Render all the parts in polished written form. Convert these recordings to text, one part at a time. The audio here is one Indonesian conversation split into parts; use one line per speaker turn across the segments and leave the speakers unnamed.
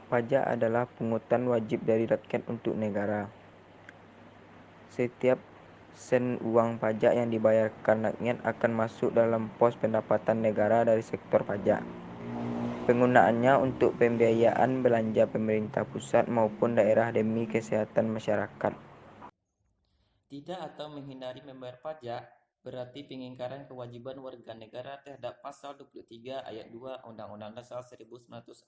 Pajak adalah pungutan wajib dari rakyat untuk negara. Setiap sen uang pajak yang dibayarkan rakyat akan masuk dalam pos pendapatan negara dari sektor pajak. Penggunaannya untuk pembiayaan belanja pemerintah pusat maupun daerah demi kesehatan masyarakat.
Tidak atau menghindari membayar pajak berarti pengingkaran kewajiban warga negara terhadap Pasal 23 Ayat 2 Undang-Undang Dasar 1945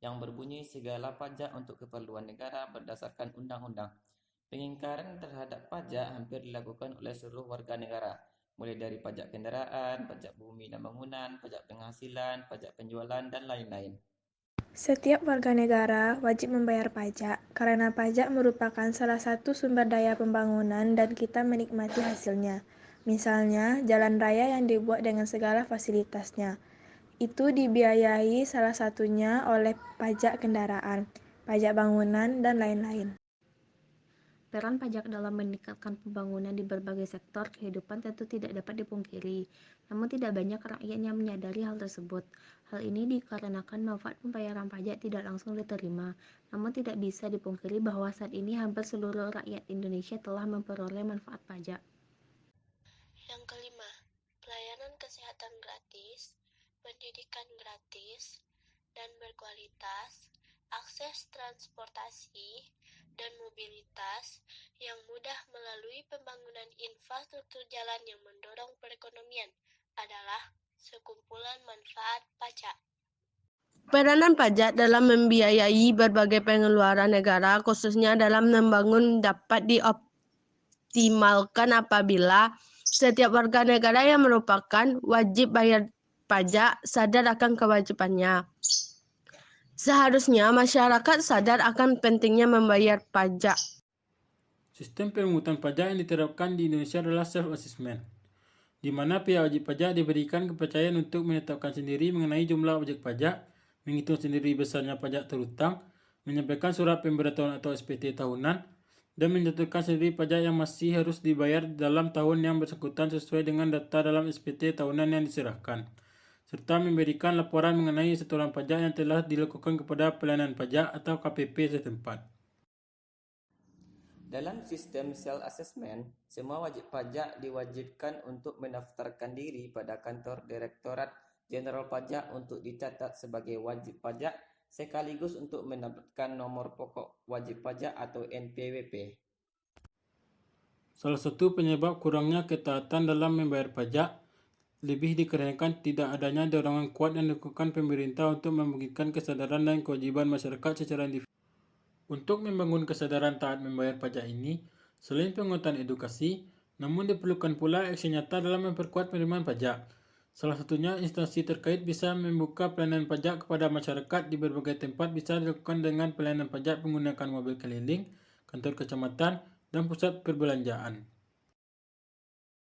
yang berbunyi segala pajak untuk keperluan negara berdasarkan undang-undang. Pengingkaran terhadap pajak hampir dilakukan oleh seluruh warga negara, mulai dari pajak kendaraan, pajak bumi dan bangunan, pajak penghasilan, pajak penjualan, dan lain-lain.
Setiap warga negara wajib membayar pajak karena pajak merupakan salah satu sumber daya pembangunan dan kita menikmati hasilnya. Misalnya, jalan raya yang dibuat dengan segala fasilitasnya. Itu dibiayai salah satunya oleh pajak kendaraan, pajak bangunan, dan lain-lain.
Peran pajak dalam meningkatkan pembangunan di berbagai sektor kehidupan tentu tidak dapat dipungkiri, namun tidak banyak rakyat yang menyadari hal tersebut. Hal ini dikarenakan manfaat pembayaran pajak tidak langsung diterima, namun tidak bisa dipungkiri bahwa saat ini hampir seluruh rakyat Indonesia telah memperoleh manfaat pajak.
Yang kelima, pelayanan kesehatan gratis, pendidikan gratis dan berkualitas, akses transportasi dan mobilitas yang mudah melalui pembangunan infrastruktur jalan yang mendorong perekonomian adalah sekumpulan manfaat pajak.
Peranan pajak dalam membiayai berbagai pengeluaran negara, khususnya dalam membangun, dapat dioptimalkan apabila setiap warga negara yang merupakan wajib bayar pajak sadar akan kewajibannya. Seharusnya masyarakat sadar akan pentingnya membayar pajak.
Sistem pemungutan pajak yang diterapkan di Indonesia adalah self-assessment, di mana pihak wajib pajak diberikan kepercayaan untuk menetapkan sendiri mengenai jumlah objek pajak, menghitung sendiri besarnya pajak terhutang, menyampaikan surat pemberitahuan atau SPT tahunan, dan menjatuhkan sendiri pajak yang masih harus dibayar dalam tahun yang bersangkutan sesuai dengan data dalam SPT tahunan yang diserahkan, serta memberikan laporan mengenai setoran pajak yang telah dilakukan kepada pelayanan pajak atau KPP setempat.
Dalam sistem self-assessment, semua wajib pajak diwajibkan untuk mendaftarkan diri pada kantor Direktorat Jenderal Pajak untuk dicatat sebagai wajib pajak sekaligus untuk mendapatkan nomor pokok wajib pajak atau NPWP.
Salah satu penyebab kurangnya ketaatan dalam membayar pajak lebih dikarenakan tidak adanya dorongan kuat yang dilakukan pemerintah untuk membangkitkan kesadaran dan kewajiban masyarakat secara individu. Untuk membangun kesadaran taat membayar pajak ini, selain penguatan edukasi, namun diperlukan pula aksi nyata dalam memperkuat penerimaan pajak. Salah satunya instansi terkait bisa membuka pelayanan pajak kepada masyarakat di berbagai tempat bisa dilakukan dengan pelayanan pajak menggunakan mobil keliling, kantor kecamatan, dan pusat perbelanjaan.